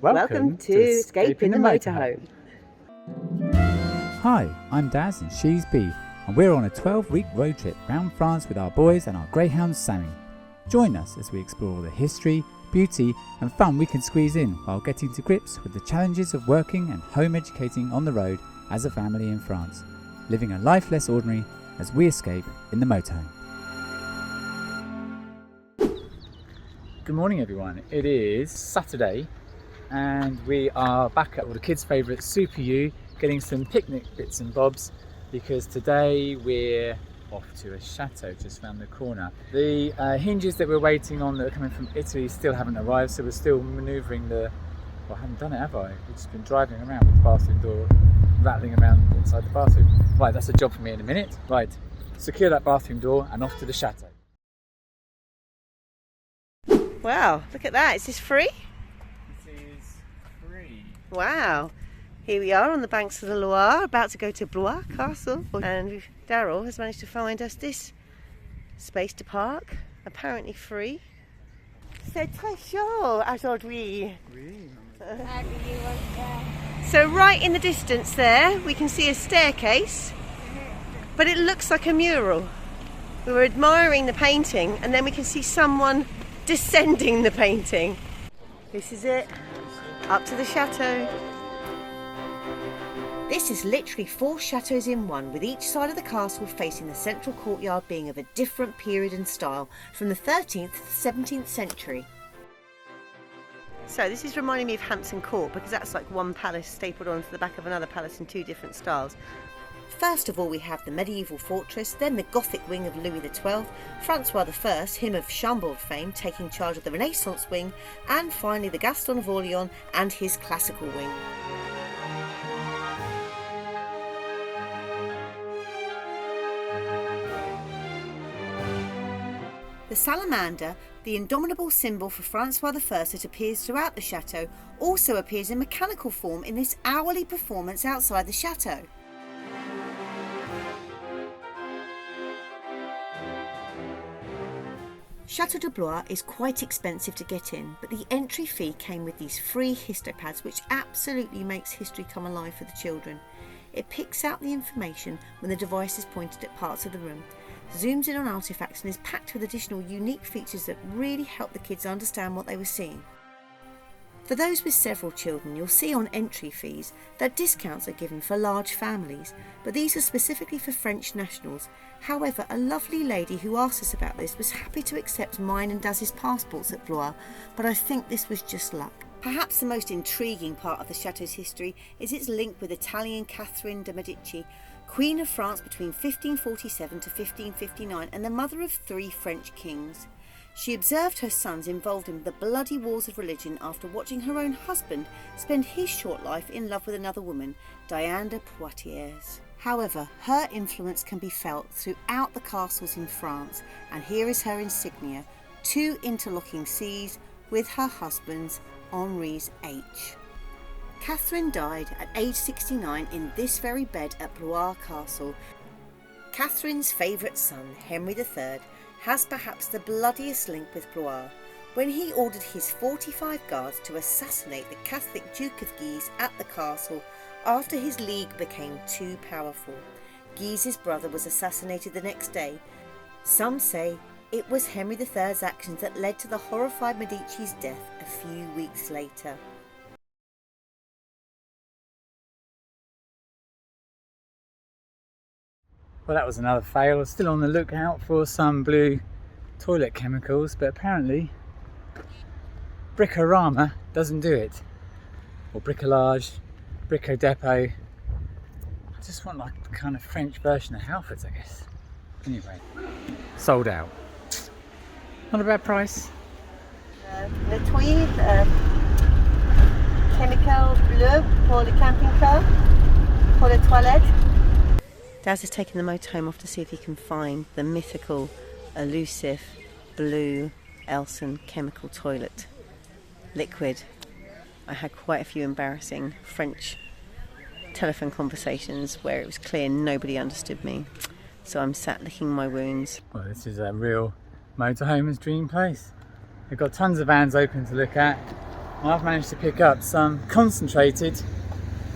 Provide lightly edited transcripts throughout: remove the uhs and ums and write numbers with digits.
Welcome to Escaping the Motorhome. Hi, I'm Daz and she's B, and we're on a 12-week road trip round France with our boys and our greyhound Sammy. Join us as we explore the history, beauty and fun we can squeeze in while getting to grips with the challenges of working and home educating on the road as a family in France, living a life less ordinary as we escape in the motorhome. Good morning everyone, it is Saturday and we are back at all the kids' favourite Super U, getting some picnic bits and bobs because today we're off to a chateau just round the corner. The hinges that we're waiting on that are coming from Italy still haven't arrived, so we're still manoeuvring well, I haven't done it, have I? We've just been driving around with the bathroom door, rattling around inside the bathroom. Right, that's a job for me in a minute. Right, secure that bathroom door and off to the chateau. Wow, look at that. Is this free? This is free. Wow. Here we are on the banks of the Loire, about to go to Blois Castle. And Daryl has managed to find us this space to park, apparently free. C'est très chaud aujourd'hui. So right in the distance there, we can see a staircase, but it looks like a mural. We were admiring the painting and then we can see someone descending the painting. This is it, up to the chateau. This is literally 4 chateaux in one, with each side of the castle facing the central courtyard being of a different period and style, from the 13th to the 17th century. So this is reminding me of Hampton Court, because that's like one palace stapled onto the back of another palace in 2 different styles. First of all we have the medieval fortress, then the Gothic wing of Louis XII, Francois I, him of Chambord fame, taking charge of the Renaissance wing, and finally the Gaston of Orleans and his classical wing. The salamander, the indomitable symbol for Francois I that appears throughout the chateau, also appears in mechanical form in this hourly performance outside the chateau. Chateau de Blois is quite expensive to get in, but the entry fee came with these free histopads, which absolutely makes history come alive for the children. It picks out the information when the device is pointed at parts of the room, zooms in on artefacts and is packed with additional unique features that really help the kids understand what they were seeing. For those with several children, you'll see on entry fees that discounts are given for large families, but these are specifically for French nationals. However, a lovely lady who asked us about this was happy to accept mine and Daz's passports at Blois, but I think this was just luck. Perhaps the most intriguing part of the chateau's history is its link with Italian Catherine de' Medici, Queen of France between 1547 to 1559 and the mother of 3 French kings. She observed her sons involved in the bloody wars of religion after watching her own husband spend his short life in love with another woman, Diane de Poitiers. However, her influence can be felt throughout the castles in France, and here is her insignia, 2 interlocking C's with her husband's Henri's H. Catherine died at age 69 in this very bed at Blois Castle. Catherine's favourite son, Henry III, has perhaps the bloodiest link with Blois, when he ordered his 45 guards to assassinate the Catholic Duke of Guise at the castle after his league became too powerful. Guise's brother was assassinated the next day. Some say it was Henry III's actions that led to the horrified Medici's death a few weeks later. Well, that was another fail. I was still on the lookout for some blue toilet chemicals, but apparently Bricorama doesn't do it. Or bricolage, Brico Depot. I just want like the kind of French version of Halfords, I guess. Anyway, sold out. Not a bad price. Nettoyer, chemical bleu pour le camping-car, pour les toilettes. Daz is taking the motorhome off to see if he can find the mythical, elusive, blue Elson chemical toilet liquid. I had quite a few embarrassing French telephone conversations where it was clear nobody understood me, so I'm sat licking my wounds. Well, this is a real motorhome's dream place. They've got tons of vans open to look at, I've managed to pick up some concentrated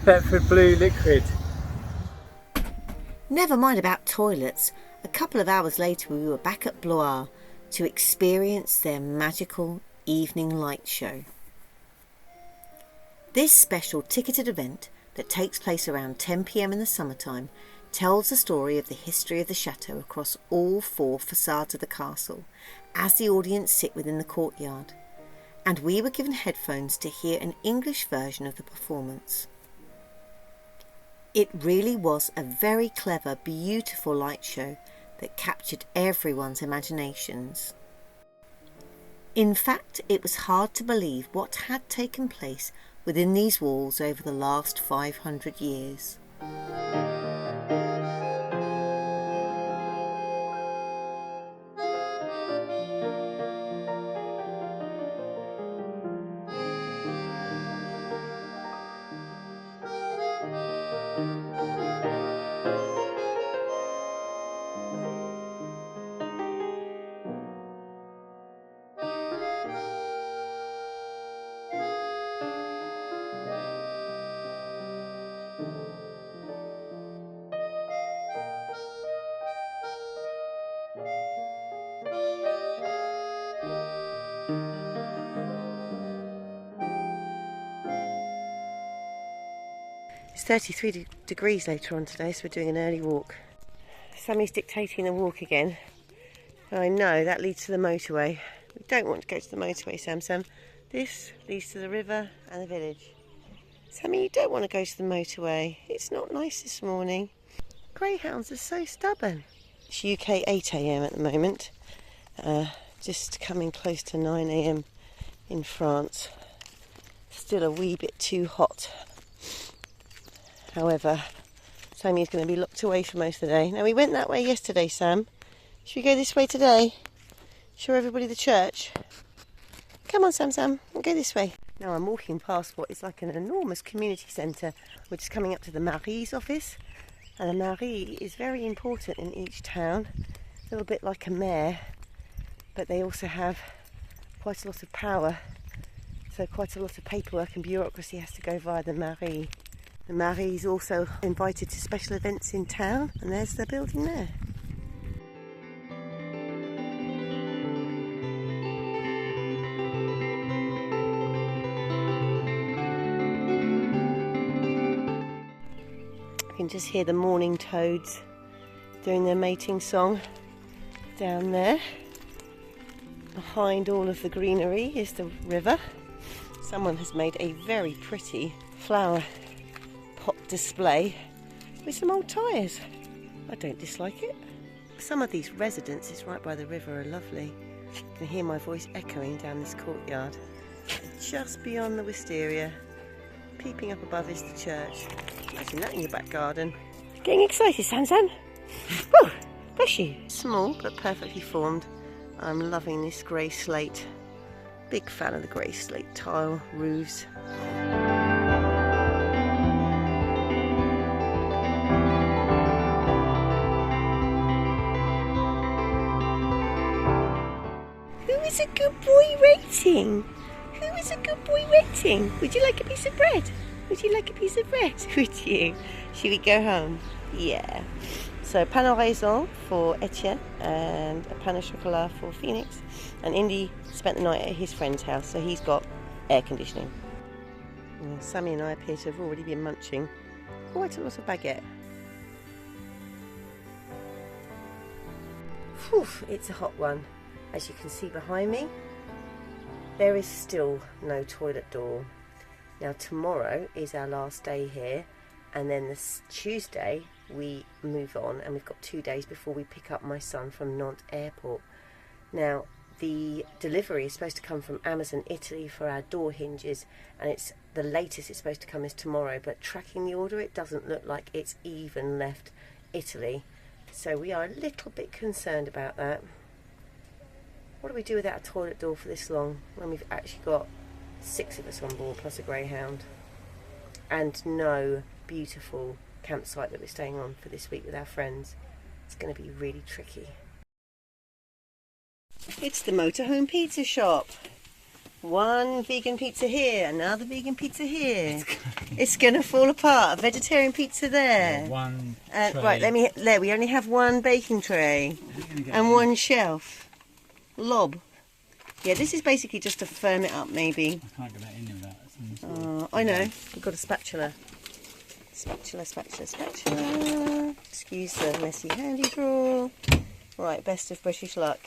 Thetford Blue liquid. Never mind about toilets. A couple of hours later we were back at Blois to experience their magical evening light show. This special ticketed event that takes place around 10 p.m. in the summertime tells the story of the history of the chateau across all 4 facades of the castle as the audience sit within the courtyard, and we were given headphones to hear an English version of the performance. It really was a very clever, beautiful light show that captured everyone's imaginations. In fact, it was hard to believe what had taken place within these walls over the last 500 years. It's 33 degrees later on today, so we're doing an early walk. Sammy's dictating the walk again. I know that leads to the motorway. We don't want to go to the motorway, Sam. This leads to the river and the village. Sammy, you don't want to go to the motorway. It's not nice this morning. Greyhounds are so stubborn. It's UK 8 a.m. at the moment. Just coming close to 9 a.m. in France. Still a wee bit too hot. However, Sammy's going to be locked away for most of the day. Now, we went that way yesterday, Sam. Should we go this way today? Show everybody the church. Come on, Sam. We'll go this way. Now I'm walking past what is like an enormous community centre. We're just coming up to the Marie's office. And the Marie is very important in each town. A little bit like a mayor. But they also have quite a lot of power. So quite a lot of paperwork and bureaucracy has to go via the Marie. The Marie is also invited to special events in town, and there's the building there. You can just hear the mourning toads doing their mating song down there. Behind all of the greenery is the river. Someone has made a very pretty flower pot display with some old tyres. I don't dislike it. Some of these residences right by the river are lovely. You can hear my voice echoing down this courtyard. Just beyond the wisteria, peeping up above is the church. Imagine that in your back garden. Getting excited, Sam? Woo! Bless you. Small but perfectly formed. I'm loving this grey slate. Big fan of the grey slate tile roofs. Who is a good boy rating? Who is a good boy rating? Would you like a piece of bread? Would you like a piece of bread? Would you? Should we go home? Yeah. So pain au raisin for Etienne and a pain au chocolat for Phoenix. And Indy spent the night at his friend's house, so he's got air conditioning. And Sammy and I appear to have already been munching quite a lot of baguette. Whew, it's a hot one. As you can see behind me, there is still no toilet door. Now tomorrow is our last day here, and then this Tuesday we move on, and we've got 2 days before we pick up my son from Nantes airport. Now the delivery is supposed to come from Amazon Italy for our door hinges, and it's the latest it's supposed to come is tomorrow, but tracking the order, it doesn't look like it's even left Italy, so we are a little bit concerned about that. What do we do without a toilet door for this long when we've actually got 6 of us on board plus a greyhound, and no beautiful campsite that we're staying on for this week with our friends? It's going to be really tricky. It's the motorhome pizza shop. One vegan pizza here, another vegan pizza here. It's gonna fall apart. A vegetarian pizza there. One Right, there. We only have one baking tray and one shelf. Lob. Yeah, this is basically just to firm it up, maybe. I can't get that in with that. I know. We've got a spatula. Spatula. Excuse the messy handy drawer. Right, best of British luck.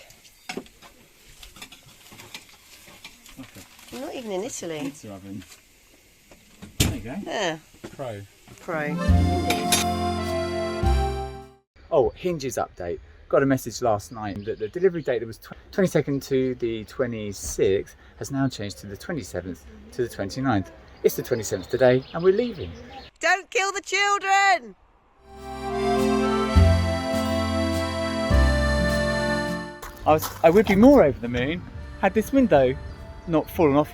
Okay. We're not even in Italy. Pizza oven. There you go. Yeah. Pro. Indeed. Oh, hinges update. Got a message last night that the delivery date that was 22nd to the 26th has now changed to the 27th to the 29th. It's the 27th today and we're leaving. Don't kill the children! I would be more over the moon had this window not fallen off.